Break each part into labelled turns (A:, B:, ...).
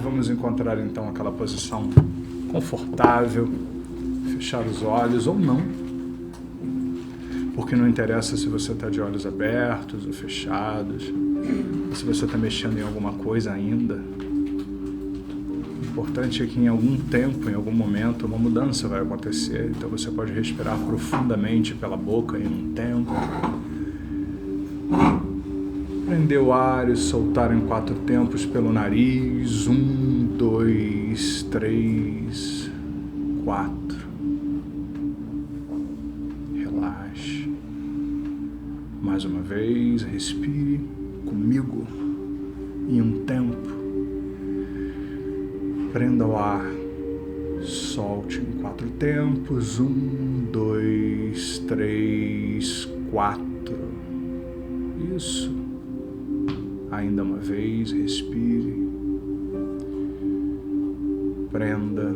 A: vamos encontrar então aquela posição confortável, fechar os olhos ou não, porque não interessa se você está de olhos abertos ou fechados, se você está mexendo em alguma coisa ainda. O importante é que em algum tempo, em algum momento, uma mudança vai acontecer. Então você pode respirar profundamente pela boca em um tempo, prender o ar e soltar em 4 tempos pelo nariz. 1, 2, 3, 4. Relaxe. Mais uma vez, respire comigo em um tempo. Prenda o ar, solte em 4 tempos. 1, 2, 3, 4. Isso. Ainda uma vez, respire. Prenda,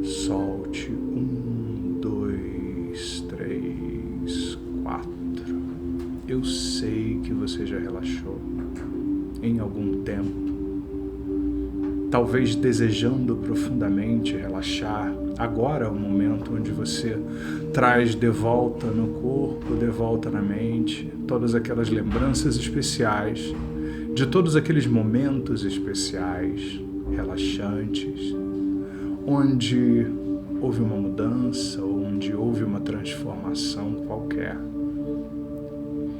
A: solte. 1, 2, 3, 4. Eu sei que você já relaxou em algum tempo. Talvez desejando profundamente relaxar. Agora é o momento onde você traz de volta no corpo, de volta na mente, todas aquelas lembranças especiais, de todos aqueles momentos especiais, relaxantes, onde houve uma mudança, onde houve uma transformação qualquer.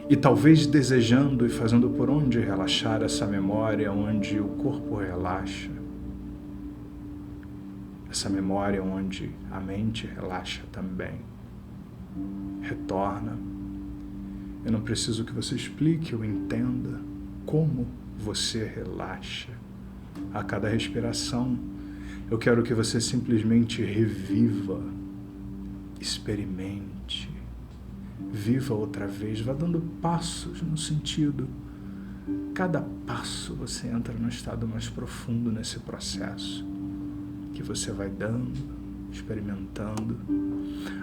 A: E talvez desejando e fazendo por onde relaxar essa memória onde o corpo relaxa. Essa memória onde a mente relaxa também. Retorna. Eu não preciso que você explique ou entenda como você relaxa a cada respiração. Eu quero que você simplesmente reviva, experimente, viva outra vez, vá dando passos no sentido. Cada passo você entra num estado mais profundo nesse processo que você vai dando, experimentando.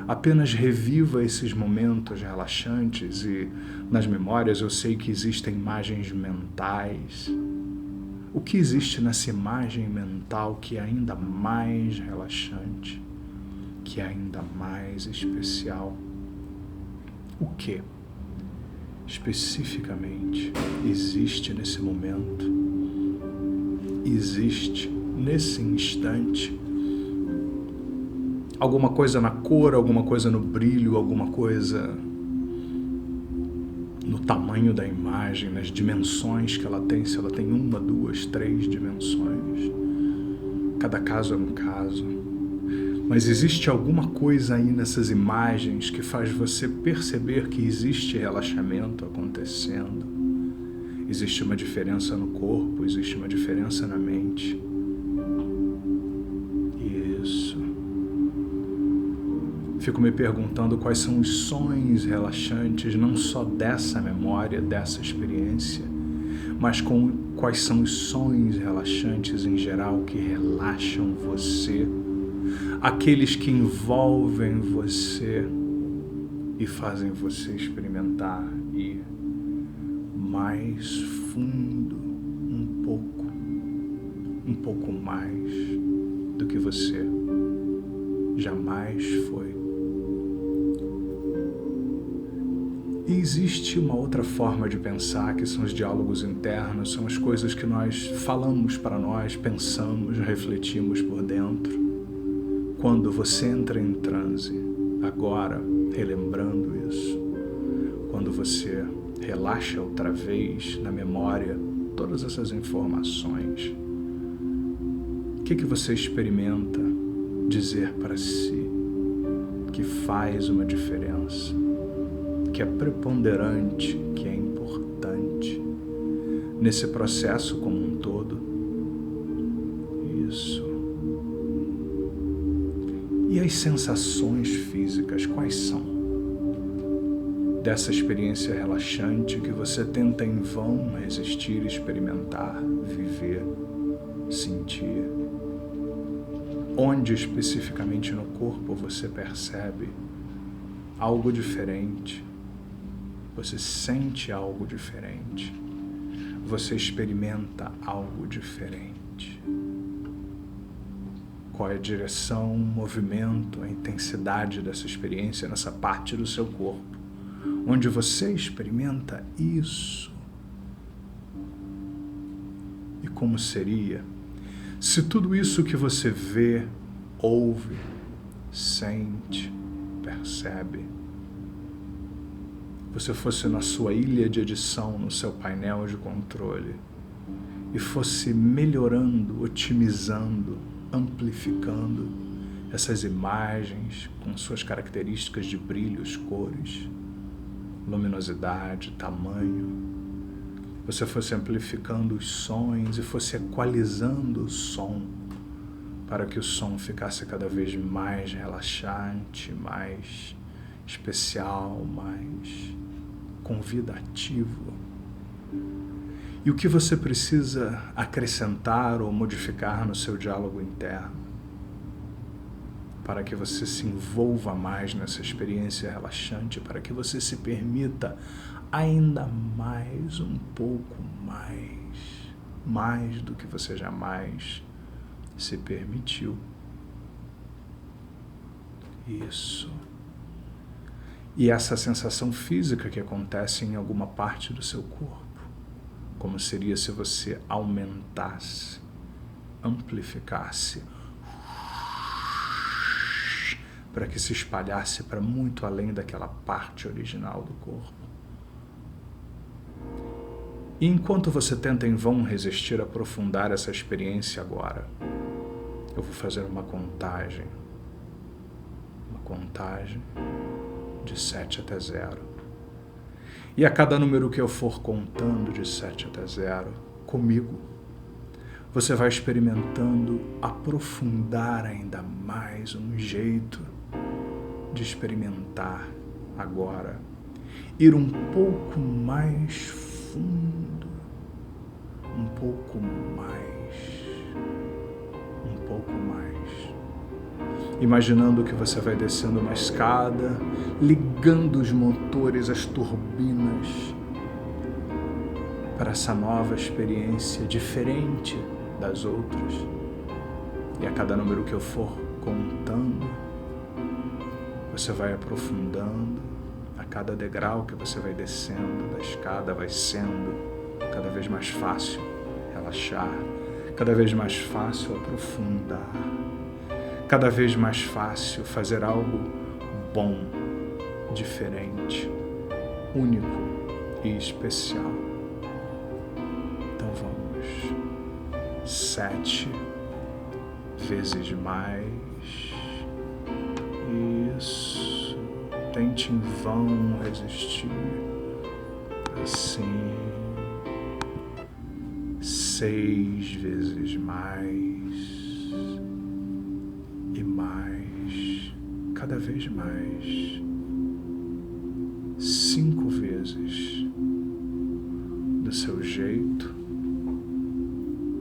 A: Apenas reviva esses momentos relaxantes e nas memórias eu sei que existem imagens mentais. O que existe nessa imagem mental que é ainda mais relaxante, que é ainda mais especial? O que especificamente existe nesse momento? Existe nesse instante? Alguma coisa na cor, alguma coisa no brilho, alguma coisa no tamanho da imagem, nas dimensões que ela tem, se ela tem 1, 2, 3 dimensões. Cada caso é um caso. Mas existe alguma coisa aí nessas imagens que faz você perceber que existe relaxamento acontecendo. Existe uma diferença no corpo, existe uma diferença na mente. Isso. Fico me perguntando quais são os sons relaxantes, não só dessa memória, dessa experiência, mas quais são os sons relaxantes em geral que relaxam você, aqueles que envolvem você e fazem você experimentar ir mais fundo, um pouco mais do que você jamais foi. E existe uma outra forma de pensar, que são os diálogos internos, são as coisas que nós falamos para nós, pensamos, refletimos por dentro. Quando você entra em transe, agora, relembrando isso, quando você relaxa outra vez na memória todas essas informações, o que você experimenta dizer para si que faz uma diferença, que é preponderante, que é importante nesse processo como um todo? Isso. E as sensações físicas, quais são? Dessa experiência relaxante que você tenta em vão resistir, experimentar, viver, sentir. Onde especificamente no corpo você percebe algo diferente? Você sente algo diferente? você experimenta algo diferente? Qual é a direção, o movimento, a intensidade dessa experiência nessa parte do seu corpo, onde você experimenta isso? E como seria se tudo isso que você vê, ouve, sente, percebe, você fosse na sua ilha de edição, no seu painel de controle, e fosse melhorando, otimizando, amplificando essas imagens com suas características de brilhos, cores, luminosidade, tamanho. Você fosse amplificando os sons e fosse equalizando o som para que o som ficasse cada vez mais relaxante, mais especial, mais convidativo. E o que você precisa acrescentar ou modificar no seu diálogo interno para que você se envolva mais nessa experiência relaxante, para que você se permita ainda mais, um pouco mais do que você jamais se permitiu. Isso. E essa sensação física que acontece em alguma parte do seu corpo, como seria se você aumentasse, amplificasse, para que se espalhasse para muito além daquela parte original do corpo. E enquanto você tenta em vão resistir a aprofundar essa experiência agora, eu vou fazer uma contagem de 7 até 0. E a cada número que eu for contando de 7 até 0, comigo, você vai experimentando aprofundar ainda mais um jeito de experimentar agora, ir um pouco mais fundo, um pouco mais, imaginando que você vai descendo uma escada, ligando os motores, as turbinas, para essa nova experiência diferente das outras. E a cada número que eu for contando, você vai aprofundando. A cada degrau que você vai descendo da escada, vai sendo cada vez mais fácil relaxar, cada vez mais fácil aprofundar, cada vez mais fácil fazer algo bom, diferente, único e especial. Então vamos. 7 vezes mais. Isso. Tente em vão resistir. Assim. 6 vezes mais. E mais. Cada vez mais. 5 vezes. Do seu jeito.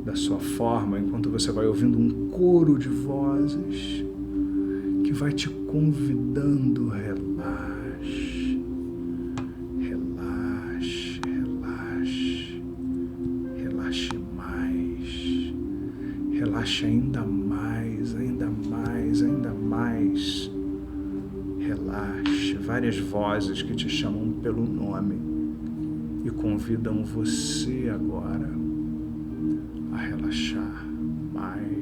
A: Da sua forma, enquanto você vai ouvindo um coro de vozes que vai te convidando, relaxe, relaxe, relaxe, relaxe mais, relaxe ainda mais, ainda mais, ainda mais, relaxe. Várias vozes que te chamam pelo nome e convidam você agora a relaxar mais.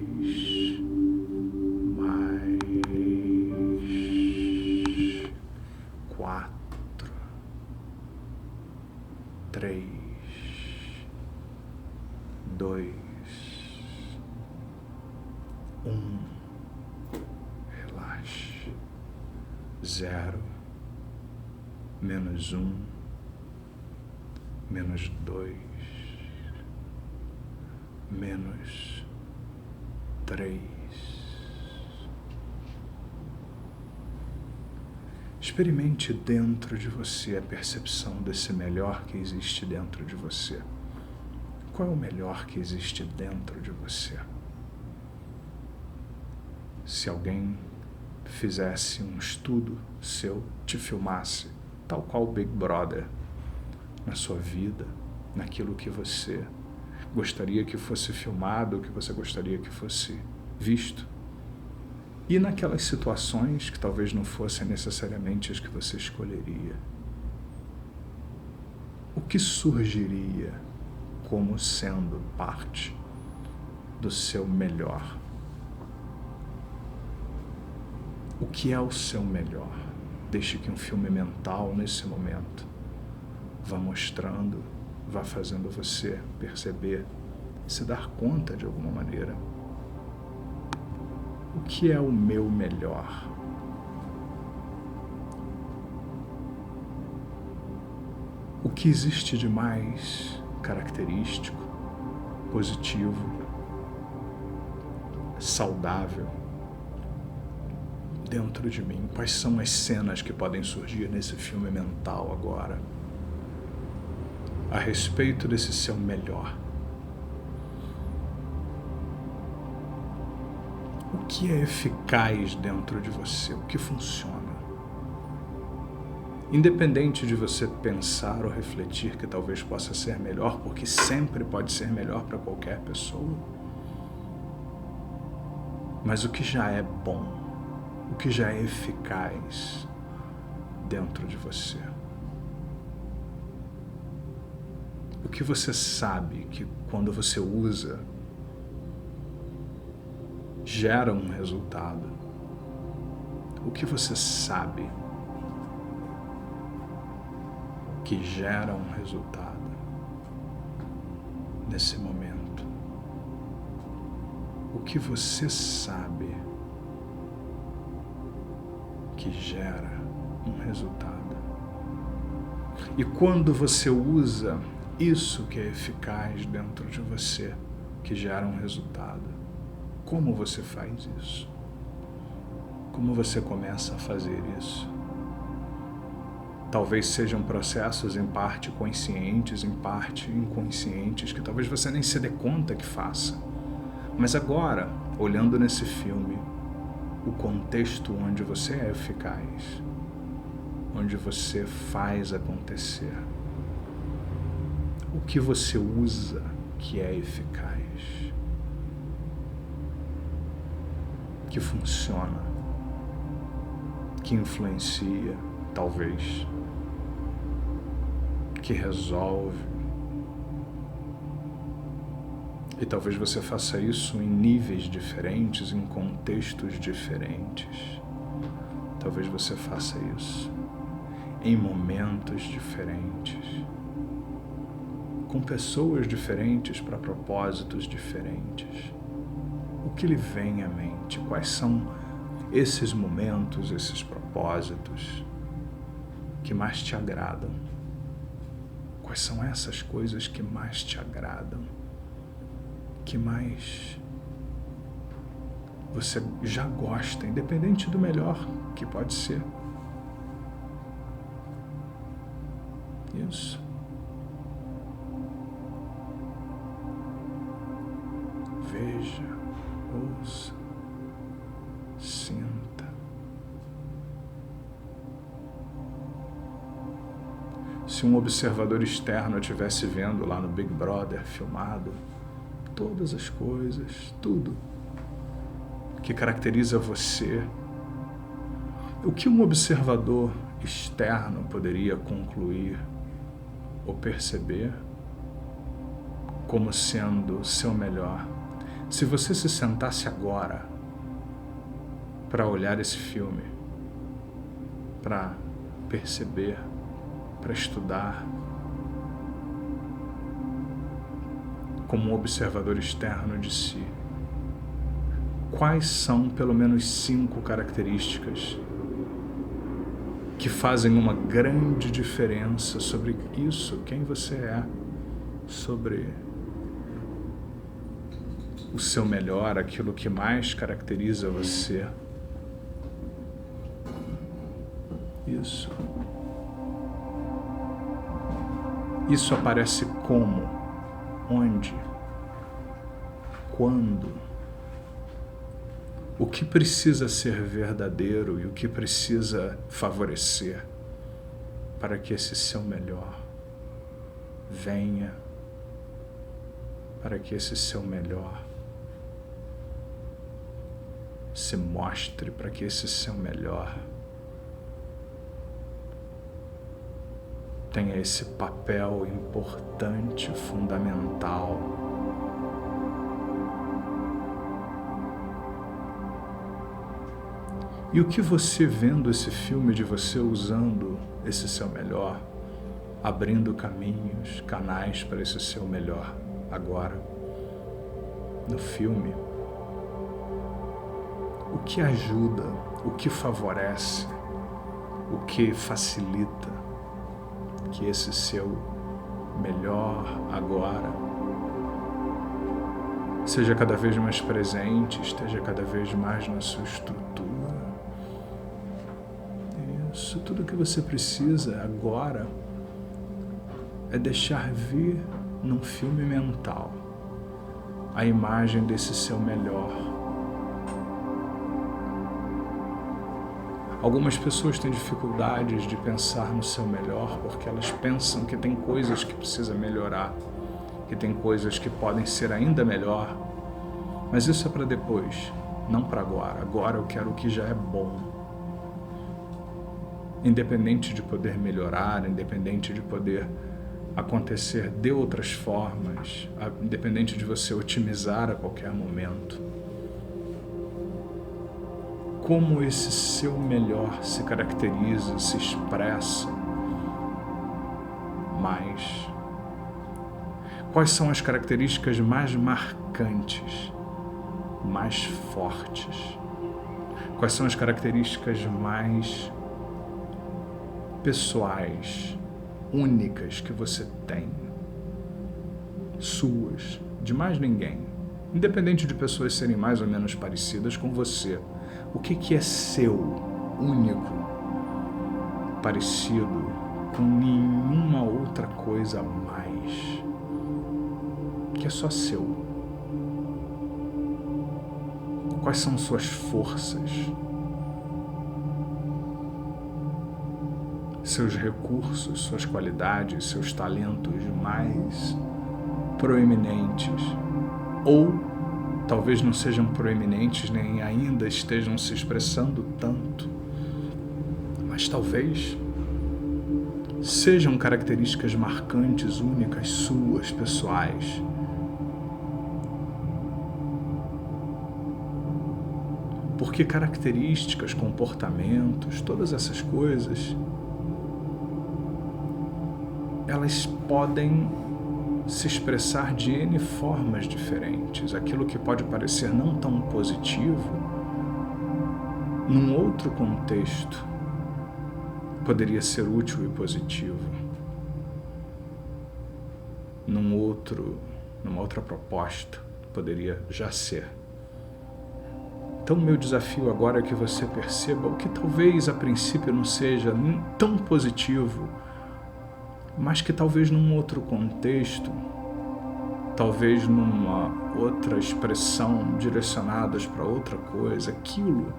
A: 4, 3, 2, 1, relaxe. 0, menos 1, menos 2, menos 3. Experimente dentro de você a percepção desse melhor que existe dentro de você. Qual é o melhor que existe dentro de você? Se alguém fizesse um estudo seu, te filmasse, tal qual o Big Brother, na sua vida, naquilo que você gostaria que fosse filmado, que você gostaria que fosse visto. E naquelas situações que talvez não fossem necessariamente as que você escolheria. O que surgiria como sendo parte do seu melhor? O que é o seu melhor? Deixe que um filme mental, nesse momento, vá mostrando, vá fazendo você perceber, se dar conta de alguma maneira. O que é o meu melhor? O que existe de mais característico, positivo, saudável dentro de mim? Quais são as cenas que podem surgir nesse filme mental agora a respeito desse seu melhor? O que é eficaz dentro de você? O que funciona? Independente de você pensar ou refletir que talvez possa ser melhor, porque sempre pode ser melhor para qualquer pessoa. Mas o que já é bom, o que já é eficaz dentro de você? O que você sabe que quando você usa, gera um resultado? O que você sabe que gera um resultado nesse momento? O que você sabe que gera um resultado? E quando você usa isso que é eficaz dentro de você, que gera um resultado, como você faz isso? Como você começa a fazer isso? Talvez sejam processos em parte conscientes, em parte inconscientes, que talvez você nem se dê conta que faça. Mas agora, olhando nesse filme, o contexto onde você é eficaz, onde você faz acontecer, o que você usa que é eficaz, que funciona, que influencia, talvez, que resolve. E talvez você faça isso em níveis diferentes, em contextos diferentes. Talvez você faça isso em momentos diferentes, com pessoas diferentes para propósitos diferentes. O que lhe vem à mente? Quais são esses momentos, esses propósitos que mais te agradam? Quais são essas coisas que mais te agradam? Que mais você já gosta, independente do melhor que pode ser? Isso. Veja, ouça, sinta. Se um observador externo estivesse vendo lá no Big Brother filmado, todas as coisas, tudo que caracteriza você, o que um observador externo poderia concluir ou perceber como sendo o seu melhor? Se você se sentasse agora para olhar esse filme, para perceber, para estudar, como um observador externo de si, quais são pelo menos 5 características que fazem uma grande diferença sobre isso, quem você é, sobre o seu melhor, aquilo que mais caracteriza você? Isso. Isso aparece como? Onde? Quando? O que precisa ser verdadeiro e o que precisa favorecer para que esse seu melhor venha para que esse seu melhor se mostre, para que esse seu melhor tenha esse papel importante, fundamental. E o que você vendo esse filme de você usando esse seu melhor, abrindo caminhos, canais para esse seu melhor agora, no filme, o que ajuda, o que favorece, o que facilita que esse seu melhor agora seja cada vez mais presente, esteja cada vez mais na sua estrutura. Isso, tudo que você precisa agora é deixar vir num filme mental a imagem desse seu melhor. Algumas pessoas têm dificuldades de pensar no seu melhor porque elas pensam que tem coisas que precisa melhorar, que tem coisas que podem ser ainda melhor, mas isso é para depois, não para agora. Agora eu quero o que já é bom. Independente de poder melhorar, independente de poder acontecer de outras formas, independente de você otimizar a qualquer momento. Como esse seu melhor se caracteriza, se expressa mais? Quais são as características mais marcantes, mais fortes? Quais são as características mais pessoais, únicas que você tem? Suas, de mais ninguém. Independente de pessoas serem mais ou menos parecidas com você. O que é seu, único, parecido com nenhuma outra coisa a mais, que é só seu? Quais são suas forças, seus recursos, suas qualidades, seus talentos mais proeminentes? Ou talvez não sejam proeminentes, nem ainda estejam se expressando tanto, mas talvez sejam características marcantes, únicas, suas, pessoais. Porque características, comportamentos, todas essas coisas, elas podem se expressar de N formas diferentes. Aquilo que pode parecer não tão positivo, num outro contexto, poderia ser útil e positivo. Numa outra proposta, poderia já ser. Então, meu desafio agora é que você perceba o que talvez a princípio não seja tão positivo, mas que talvez num outro contexto, talvez numa outra expressão direcionadas para outra coisa, aquilo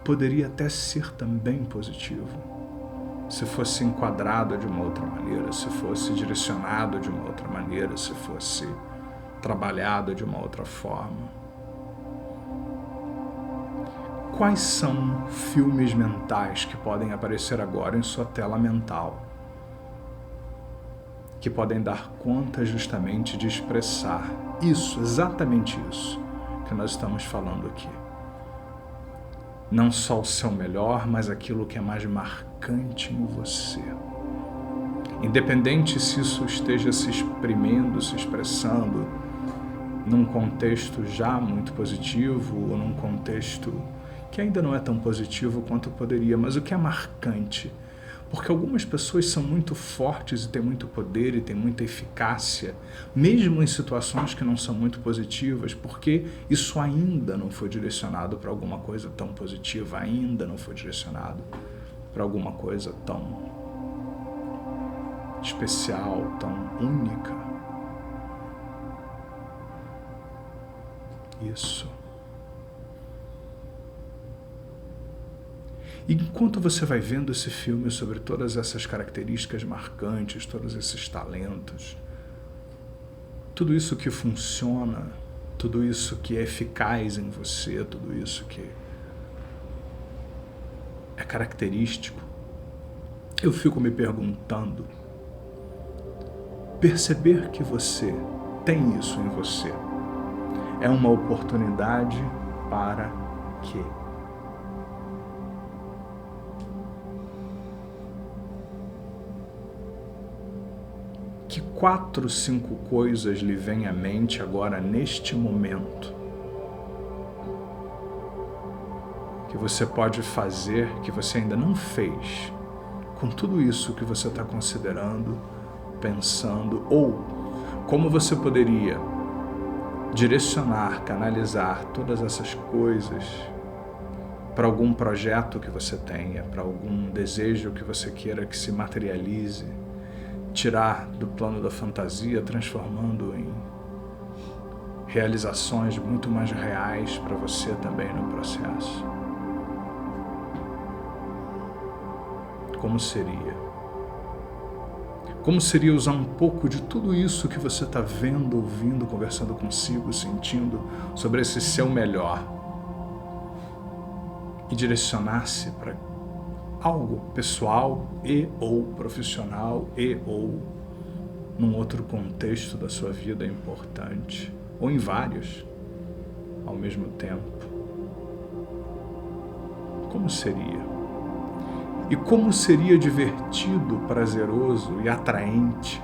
A: poderia até ser também positivo, se fosse enquadrado de uma outra maneira, se fosse direcionado de uma outra maneira, se fosse trabalhado de uma outra forma. Quais são filmes mentais que podem aparecer agora em sua tela mental, que podem dar conta justamente de expressar isso, exatamente isso que nós estamos falando aqui? Não só o seu melhor, mas aquilo que é mais marcante em você. Independente se isso esteja se exprimindo, se expressando num contexto já muito positivo ou num contexto que ainda não é tão positivo quanto poderia, mas o que é marcante? Porque algumas pessoas são muito fortes e têm muito poder e têm muita eficácia, mesmo em situações que não são muito positivas, porque isso ainda não foi direcionado para alguma coisa tão positiva, ainda não foi direcionado para alguma coisa tão especial, tão única. Isso. E enquanto você vai vendo esse filme sobre todas essas características marcantes, todos esses talentos, tudo isso que funciona, tudo isso que é eficaz em você, tudo isso que é característico, eu fico me perguntando, perceber que você tem isso em você é uma oportunidade para quê? Que 4, 5 coisas lhe vêm à mente agora, neste momento, que você pode fazer, que você ainda não fez, com tudo isso que você está considerando, pensando, ou como você poderia direcionar, canalizar todas essas coisas para algum projeto que você tenha, para algum desejo que você queira que se materialize, tirar do plano da fantasia, transformando em realizações muito mais reais para você também no processo. Como seria? Como seria usar um pouco de tudo isso que você está vendo, ouvindo, conversando consigo, sentindo sobre esse seu melhor e direcionar-se para algo pessoal e ou profissional e ou num outro contexto da sua vida importante, ou em vários ao mesmo tempo? Como seria? E como seria divertido, prazeroso e atraente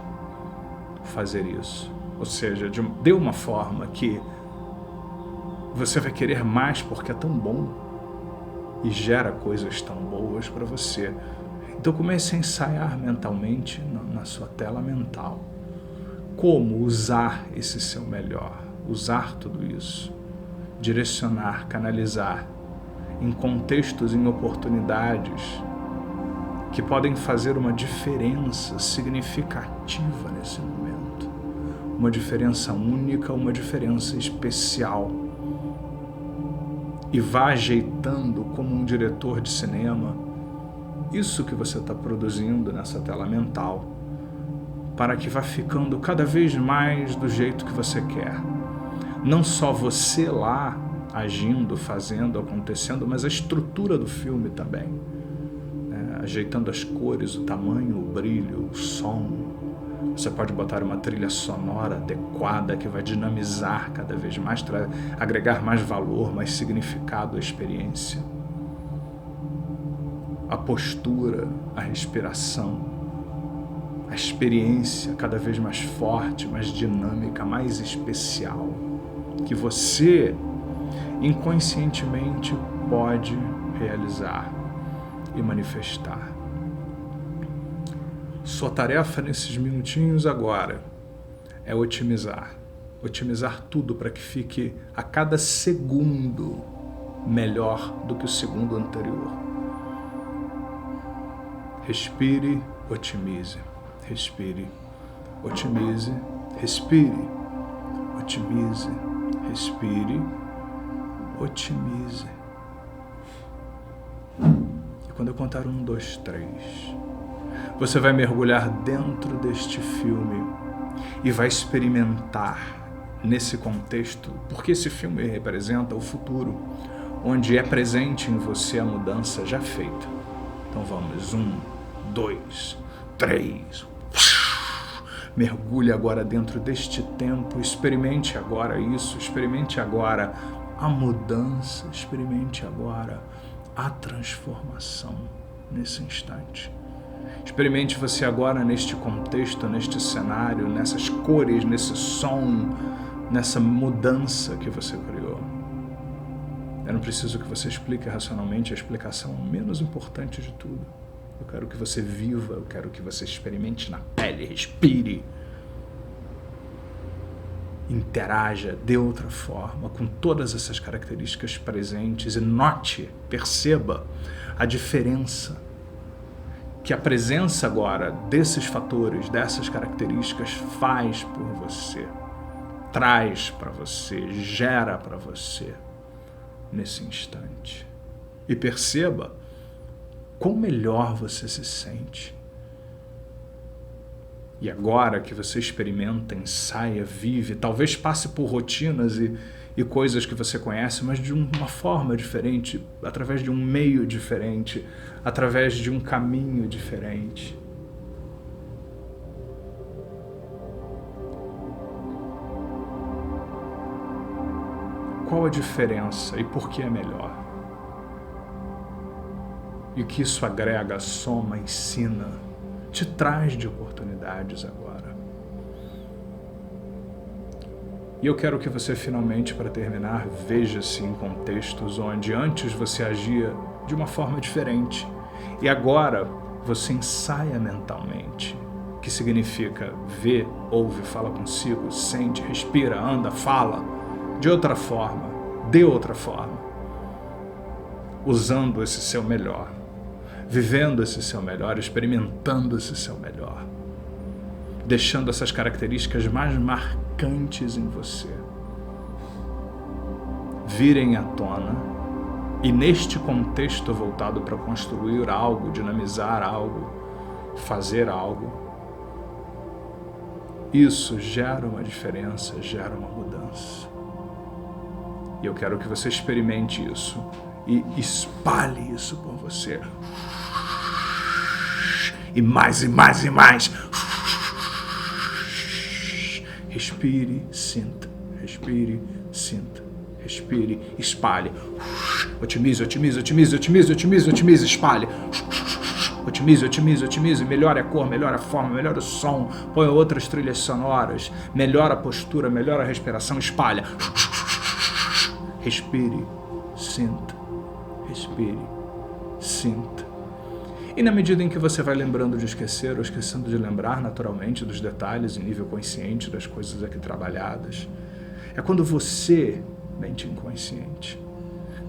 A: fazer isso? Ou seja, de uma forma que você vai querer mais porque é tão bom e gera coisas tão boas para você. Então comece a ensaiar mentalmente na sua tela mental como usar esse seu melhor, usar tudo isso, direcionar, canalizar em contextos, em oportunidades que podem fazer uma diferença significativa nesse momento. Uma diferença única, uma diferença especial. E vá ajeitando como um diretor de cinema isso que você está produzindo nessa tela mental, para que vá ficando cada vez mais do jeito que você quer. Não só você lá agindo, fazendo, acontecendo, mas a estrutura do filme também. Ajeitando as cores, o tamanho, o brilho, o som. Você pode botar uma trilha sonora adequada que vai dinamizar cada vez mais, agregar mais valor, mais significado à experiência. A postura, a respiração, a experiência cada vez mais forte, mais dinâmica, mais especial, que você inconscientemente pode realizar e manifestar. Sua tarefa nesses minutinhos agora é otimizar tudo para que fique a cada segundo melhor do que o segundo anterior. Respire, otimize. Respire, otimize. Respire, otimize. Respire, otimize. Quando eu contar 1, 2, 3, você vai mergulhar dentro deste filme e vai experimentar nesse contexto, porque esse filme representa o futuro, onde é presente em você a mudança já feita. Então vamos, 1, 2, 3. Mergulhe agora dentro deste tempo, experimente agora isso, experimente agora a mudança, experimente agora a transformação nesse instante. Experimente você agora neste contexto, neste cenário, nessas cores, nesse som, nessa mudança que você criou. Eu não preciso que você explique racionalmente, a explicação menos importante de tudo. Eu quero que você viva, eu quero que você experimente na pele, respire. Interaja de outra forma com todas essas características presentes e note, perceba a diferença que a presença agora desses fatores, dessas características faz por você, traz para você, gera para você nesse instante. E perceba quão melhor você se sente. E agora que você experimenta, ensaia, vive, talvez passe por rotinas e coisas que você conhece, mas de uma forma diferente, através de um meio diferente, através de um caminho diferente. Qual a diferença e por que é melhor? E o que isso agrega, soma, ensina, te traz de oportunidades agora. E eu quero que você finalmente, para terminar, veja-se em contextos onde antes você agia de uma forma diferente e agora você ensaia mentalmente, que significa vê, ouve, fala consigo, sente, respira, anda, fala de outra forma, de outra forma, usando esse seu melhor, vivendo esse seu melhor, experimentando esse seu melhor, deixando essas características mais marcantes em você virem à tona e neste contexto voltado para construir algo, dinamizar algo, fazer algo, isso gera uma diferença, gera uma mudança. E eu quero que você experimente isso e espalhe isso por você. E mais, e mais, e mais. Respire, sinta. Respire, sinta. Respire, espalhe. Otimize, otimize, otimize, otimize, otimize, otimize, espalhe. Otimize, otimize, otimize. Melhore a cor, melhore a forma, melhore o som. Põe outras trilhas sonoras. Melhora a postura, melhora a respiração, espalha. Respire, sinta. Respire, sinta. E na medida em que você vai lembrando de esquecer ou esquecendo de lembrar naturalmente dos detalhes em nível consciente das coisas aqui trabalhadas, é quando você, mente inconsciente,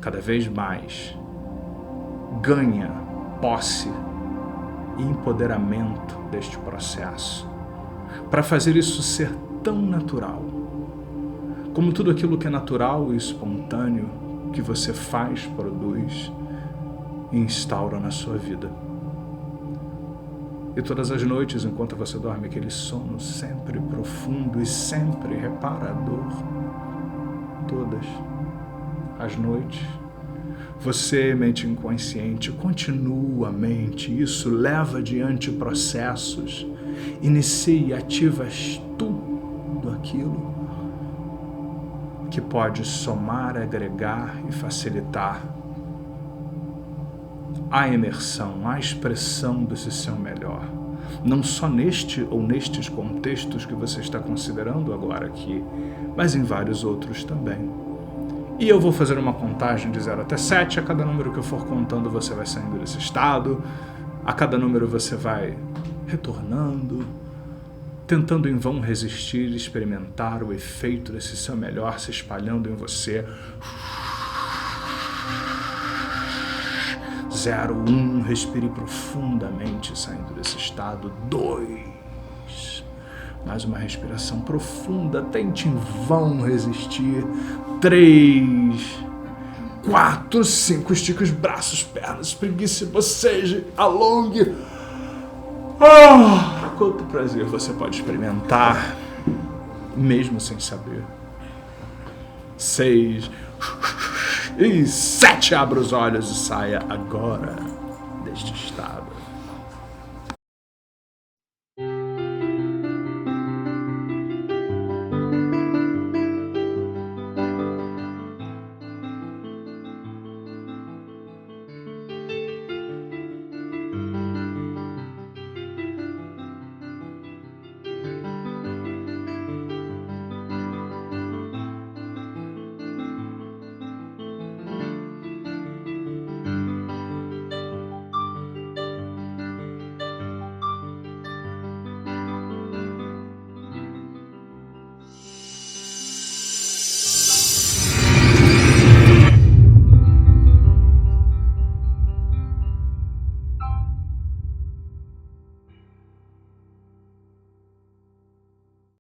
A: cada vez mais ganha posse e empoderamento deste processo, para fazer isso ser tão natural, como tudo aquilo que é natural e espontâneo que você faz, produz e instaura na sua vida. E todas as noites, enquanto você dorme, aquele sono sempre profundo e sempre reparador, todas as noites, você, mente inconsciente, continuamente, isso leva adiante processos, inicia e ativas tudo aquilo que pode somar, agregar e facilitar a imersão, a expressão desse seu melhor. Não só neste ou nestes contextos que você está considerando agora aqui, mas em vários outros também. E eu vou fazer uma contagem de 0 até 7, a cada número que eu for contando você vai saindo desse estado, a cada número você vai retornando, tentando em vão resistir e experimentar o efeito desse seu melhor se espalhando em você. 0, 1, respire profundamente saindo desse estado. 2, mais uma respiração profunda, tente em vão resistir. 3, 4, 5, estique os braços, pernas, espreguice, boceje, alongue. Quanto prazer você pode experimentar, mesmo sem saber. 6 e 7, abra os olhos e saia agora deste estado.